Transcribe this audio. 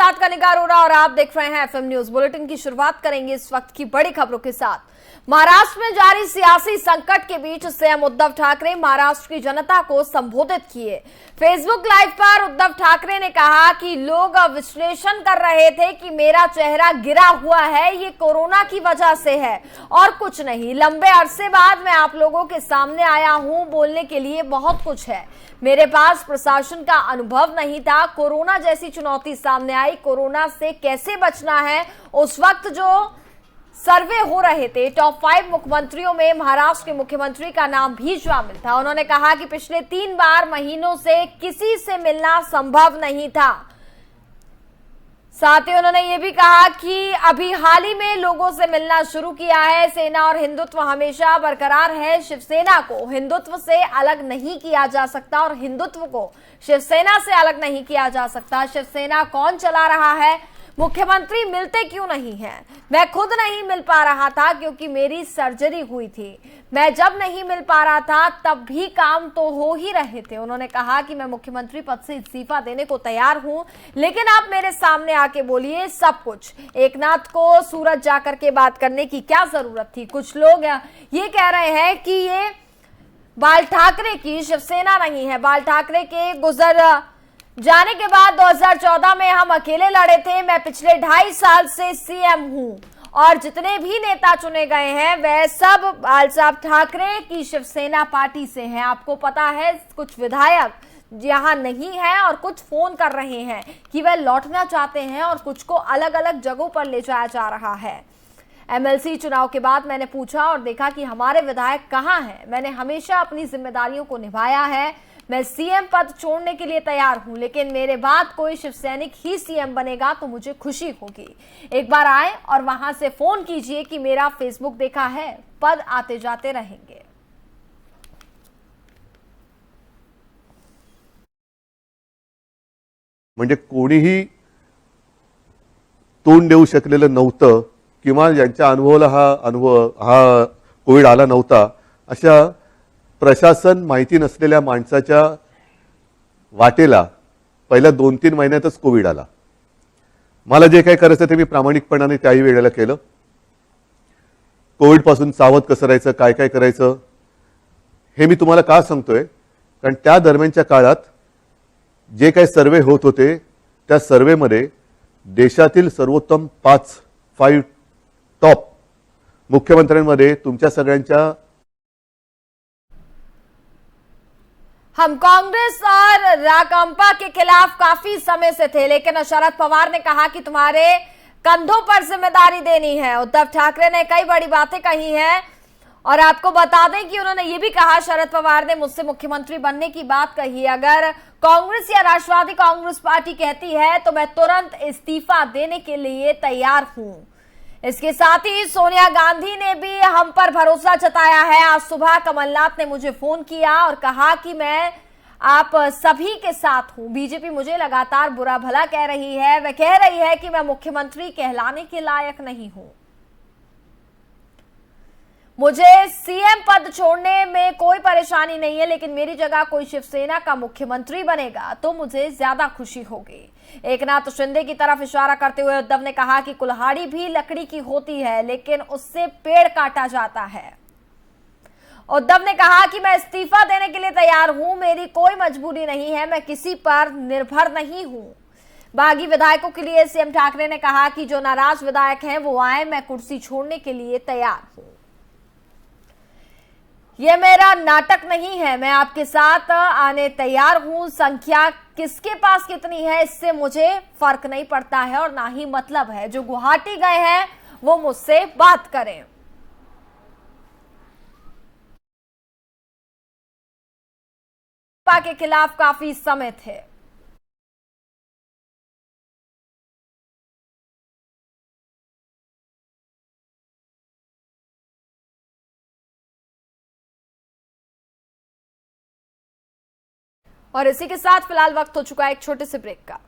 साथ कनिका अरोड़ा और आप देख रहे हैं एफएम न्यूज बुलेटिन की शुरुआत करेंगे इस वक्त की बड़ी खबरों के साथ। महाराष्ट्र में जारी सियासी संकट के बीच सीएम उद्धव ठाकरे महाराष्ट्र की जनता को संबोधित किए। फेसबुक लाइव पर उद्धव ठाकरे ने कहा कि लोग विश्लेषण कर रहे थे कि मेरा चेहरा गिरा हुआ है, ये कोरोना की वजह से है और कुछ नहीं। लंबे अरसे बाद मैं आप लोगों के सामने आया हूं, बोलने के लिए बहुत कुछ है। मेरे पास प्रशासन का अनुभव नहीं था। कोरोना जैसी चुनौती सामने आई, कोरोना से कैसे बचना है। उस वक्त जो सर्वे हो रहे थे, टॉप 5 मुख्यमंत्रियों में महाराष्ट्र के मुख्यमंत्री का नाम भी शामिल था। उन्होंने कहा कि पिछले 3 बार महीनों से किसी से मिलना संभव नहीं था। साथ ही उन्होंने ये भी कहा कि अभी हाल ही में लोगों से मिलना शुरू किया है। सेना और हिंदुत्व हमेशा बरकरार है। शिवसेना को हिंदुत्व से अलग नहीं किया जा सकता और हिंदुत्व को शिवसेना से अलग नहीं किया जा सकता। शिवसेना कौन चला रहा है, मुख्यमंत्री मिलते क्यों नहीं हैं? मैं खुद नहीं मिल पा रहा था क्योंकि मेरी सर्जरी हुई थी। मैं जब नहीं मिल पा रहा था तब भी काम तो हो ही रहे थे। उन्होंने कहा कि मैं मुख्यमंत्री पद से इस्तीफा देने को तैयार हूं, लेकिन आप मेरे सामने आके बोलिए सब कुछ। एकनाथ को सूरत जाकर के बात करने की क्या जरूरत थी? कुछ लोग ये कह रहे हैं कि ये बाल ठाकरे की शिवसेना नहीं है। बाल ठाकरे के गुजर जाने के बाद 2014 में हम अकेले लड़े थे। मैं पिछले 2.5 साल से सीएम हूं और जितने भी नेता चुने गए हैं वह सब बाल साहब ठाकरे की शिवसेना पार्टी से हैं। आपको पता है कुछ विधायक यहां नहीं है और कुछ फोन कर रहे हैं कि वह लौटना चाहते हैं और कुछ को अलग अलग जगहों पर ले जाया जा रहा है। एमएलसी चुनाव के बाद मैंने पूछा और देखा कि हमारे विधायक कहां हैं। मैंने हमेशा अपनी जिम्मेदारियों को निभाया है। मैं सीएम पद छोड़ने के लिए तैयार हूं, लेकिन मेरे बाद कोई शिवसैनिक ही सीएम बनेगा तो मुझे खुशी होगी। एक बार आए और वहां से फोन कीजिए कि मेरा फेसबुक देखा है, पद आते जाते रहेंगे। म्हणजे कोणीही तोंड देऊ शकलेलं नव्हतं किंवा ज्यांच्या अनुभवाला हा कोविड आला नव्हता अशा प्रशासन माहिती नसलेल्या माणसाच्या वाटेला पहिल्या 2-3 महिन्यातच कोविड आला। मला जे काही करायचं ते मी प्रामाणिकपणाने त्याही वेळेला केलं। कोविड पासून सावध कसं राहायचं, काय काय करायचं हे मी तुम्हाला का सांगतोय, कारण त्या दरम्यानच्या काळात जे काही सर्वे होत होते त्या सर्वेमध्ये देशातील सर्वोत्तम 5 टॉप मुख्यमंत्र्यांमध्ये तुमच्या सगळ्यांच्या हम कांग्रेस और राकांपा के खिलाफ काफी समय से थे, लेकिन शरद पवार ने कहा कि तुम्हारे कंधों पर जिम्मेदारी देनी है। उद्धव ठाकरे ने कई बड़ी बातें कही हैं और आपको बता दें कि उन्होंने ये भी कहा, शरद पवार ने मुझसे मुख्यमंत्री बनने की बात कही। अगर कांग्रेस या राष्ट्रवादी कांग्रेस पार्टी कहती है तो मैं तुरंत इस्तीफा देने के लिए तैयार हूं। इसके साथ ही सोनिया गांधी ने भी हम पर भरोसा जताया है। आज सुबह कमलनाथ ने मुझे फोन किया और कहा कि मैं आप सभी के साथ हूं। बीजेपी मुझे लगातार बुरा भला कह रही है। वह कह रही है कि मैं मुख्यमंत्री कहलाने के लायक नहीं हूं। मुझे सीएम पद छोड़ने में कोई परेशानी नहीं है, लेकिन मेरी जगह कोई शिवसेना का मुख्यमंत्री बनेगा तो मुझे ज्यादा खुशी होगी। एकनाथ शिंदे की तरफ इशारा करते हुए उद्धव ने कहा कि कुल्हाड़ी भी लकड़ी की होती है, लेकिन उससे पेड़ काटा जाता है। उद्धव ने कहा कि मैं इस्तीफा देने के लिए तैयार हूं, मेरी कोई मजबूरी नहीं है, मैं किसी पर निर्भर नहीं हूं। बागी विधायकों के लिए सीएम ठाकरे ने कहा कि जो नाराज विधायक हैं वो आए, मैं कुर्सी छोड़ने के लिए तैयार हूं। ये मेरा नाटक नहीं है, मैं आपके साथ आने तैयार हूं। संख्या किसके पास कितनी है इससे मुझे फर्क नहीं पड़ता है और ना ही मतलब है। जो गुवाहाटी गए हैं वो मुझसे बात करें। के खिलाफ काफी समय थे। और इसी के साथ फिलहाल वक्त हो चुका है एक छोटे से ब्रेक का।